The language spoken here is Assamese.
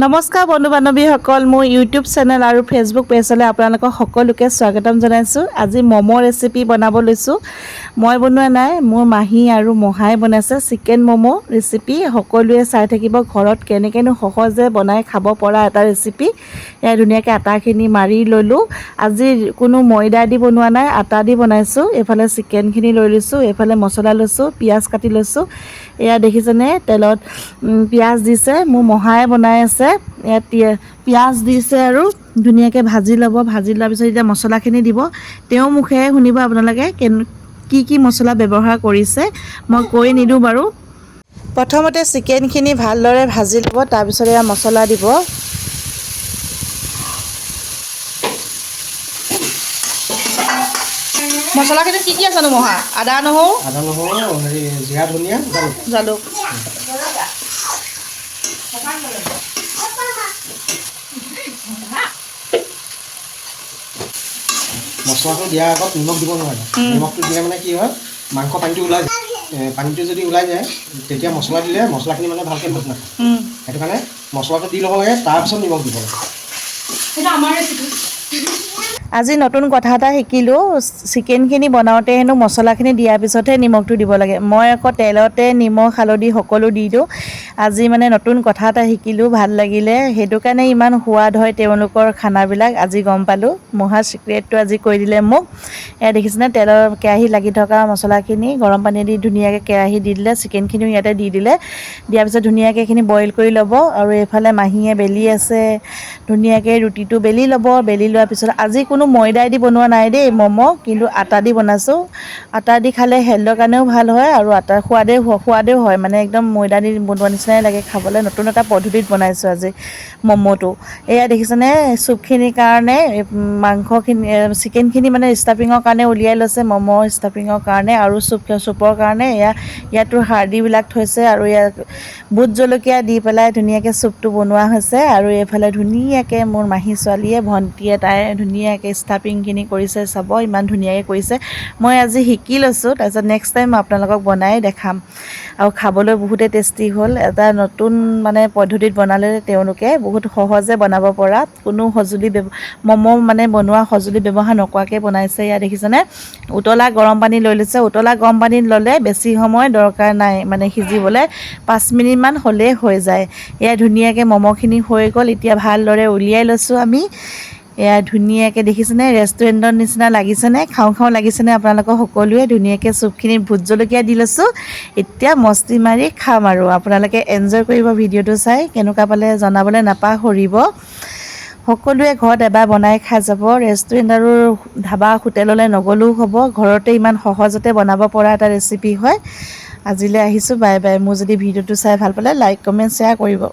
নমস্কাৰ বন্ধু বান্ধৱীসকল, মোৰ ইউটিউব চেনেল আৰু ফেচবুক পেজলৈ আপোনালোকক সকলোকে স্বাগতম জনাইছোঁ। আজি ম'ম' ৰেচিপি বনাব লৈছোঁ। মই বনোৱা নাই, মোৰ মাহী আৰু মহাই বনাইছে চিকেন ম'ম' ৰেচিপি। সকলোৱে চাই থাকিব, ঘৰত কেনেকৈনো সহজে বনাই খাব পৰা এটা ৰেচিপি। এয়া ধুনীয়াকৈ আটাখিনি মাৰি ল'লোঁ। আজি কোনো ময়দা দি বনোৱা নাই, আটা দি বনাইছোঁ। এইফালে চিকেনখিনি লৈ লৈছোঁ, এইফালে মছলা লৈছোঁ, পিঁয়াজ কাটি লৈছোঁ। এয়া দেখিছেনে, তেলত পিঁয়াজ দিছে, মোৰ মহাই বনাই আছে। ইয়াত পিঁয়াজ দিছে আৰু ধুনীয়াকৈ ভাজি ল'ব। ভাজি লোৱাৰ পিছত এতিয়া মছলাখিনি দিব। তেওঁৰ মুখেৰে শুনিব আপোনালোকে কি মছলা ব্যৱহাৰ কৰিছে, মই কৈ নিদিওঁ বাৰু। প্ৰথমতে চিকেনখিনি ভালদৰে ভাজি ল'ব, তাৰপিছত এয়া মছলা দিব। মছলাখিনি কি আছেনো মহা? আদা নহৰু, জিৰা ধনিয়া জালুক। মছলাটো দিয়াৰ আগত নিমখ দিব নোৱাৰে। নিমখটো দিলে মানে কি হয়, মাংস পানীটো ওলাই যায়। পানীটো যদি ওলাই যায় তেতিয়া মছলা দিলে মছলাখিনি মানে ভালকৈ ভোট নাখায়। সেইটো কাৰণে মছলাটো দি ল'ব লাগে, তাৰপিছত নিমখ দিব লাগে। সেইটো আমাৰ ৰেচিপি। আজি নতুন কথা এটা শিকিলোঁ, চিকেনখিনি বনাওঁতে হেনো মছলাখিনি দিয়াৰ পিছতহে নিমখটো দিব লাগে। মই আকৌ তেলতে নিমখ হালধি সকলো দি দিওঁ। আজি মানে নতুন কথা এটা শিকিলোঁ, ভাল লাগিলে। সেইটো কাৰণে ইমান সোৱাদ হয় তেওঁলোকৰ খানাবিলাক, আজি গম পালোঁ। মহাৰ চিক্ৰেটটো আজি কৈ দিলে মোক। এয়া দেখিছেনে, তেলৰ কেৰাহী লাগি থকা মছলাখিনি গৰম পানী দি ধুনীয়াকৈ কেৰাহী দি দিলে, চিকেনখিনিও ইয়াতে দি দিলে। দিয়াৰ পিছত ধুনীয়াকৈ এইখিনি বইল কৰি ল'ব। আৰু এইফালে মাহীয়ে বেলি আছে, ধুনীয়াকৈ ৰুটিটো বেলি ল'ব। বেলি লোৱাৰ পিছত আজি কোনো ময়দাই দি বনোৱা নাই দেই ম'ম', কিন্তু আটা দি বনাইছোঁ। আটা দি খালে হেল্থৰ কাৰণেও ভাল হয় আৰু আটাৰ সোৱাদেও হয়, মানে একদম ময়দা দি বনোৱা নিচিনাই লাগে খাবলৈ। নতুন এটা পদ্ধতিত বনাইছোঁ আজি ম'ম'টো। এয়া দেখিছেনে, চুপখিনিৰ কাৰণে মাংসখিনি চিকেনখিনি মানে ষ্টাফিঙৰ কাৰণে উলিয়াই লৈছে, ম'ম' ষ্টাফিঙৰ কাৰণে আৰু চুপৰ কাৰণে। ইয়াতো হাৰ্ডিবিলাক থৈছে আৰু ইয়াত বুট জলকীয়া দি পেলাই ধুনীয়াকৈ চুপটো বনোৱা হৈছে। আৰু এইফালে ধুনীয়াকৈ মোৰ মাহী ছোৱালীয়ে, ভণ্টীয়ে, তাই ধুনীয়াকৈ ষ্টাফিংখিনি কৰিছে। চাব ইমান ধুনীয়াকৈ কৰিছে। মই আজি শিকি লৈছোঁ, তাৰপিছত নেক্সট টাইম মই আপোনালোকক বনাই দেখাম। আৰু খাবলৈ বহুতেই টেষ্টি হ'ল। এটা নতুন মানে পদ্ধতিত বনালে তেওঁলোকে, বহুত সহজে বনাব পৰা, কোনো ম'ম' মানে বনোৱা সঁজুলি ব্যৱহাৰ নকৰাকৈ বনাইছে। ইয়াত দেখিছেনে, উতলা গৰম পানী লৈ লৈছে। উতলা গৰম পানী ল'লে বেছি সময় দৰকাৰ নাই, মানে সিজিবলৈ 5 মিনিটমান হ'লেই হৈ যায়। এয়া ধুনীয়াকৈ ম'ম'খিনি হৈ গ'ল। এতিয়া ভালদৰে উলিয়াই লৈছোঁ আমি। এয়া ধুনীয়াকৈ দেখিছেনে, ৰেষ্টুৰেণ্টৰ নিচিনা লাগিছেনে, খাওঁ লাগিছেনে আপোনালোকৰ সকলোৱে। ধুনীয়াকৈ চুপখিনিত ভোট জলকীয়া দি লৈছোঁ। এতিয়া মস্তি মাৰি খাম আৰু আপোনালোকে এনজয় কৰিব ভিডিঅ'টো চাই। কেনেকুৱা পালে জনাবলৈ নাপাহৰিব। সকলোৱে ঘৰত এবাৰ বনাই খাই যাব। ৰেষ্টুৰেণ্ট আৰু ধাবা হোটেললৈ নগ'লেও হ'ব, ঘৰতে ইমান সহজতে বনাব পৰা এটা ৰেচিপি হয়। আজিলৈ আহিছোঁ, বাই বাই। মোৰ যদি ভিডিঅ'টো চাই ভাল পালে লাইক কমেণ্ট শ্বেয়াৰ কৰিব।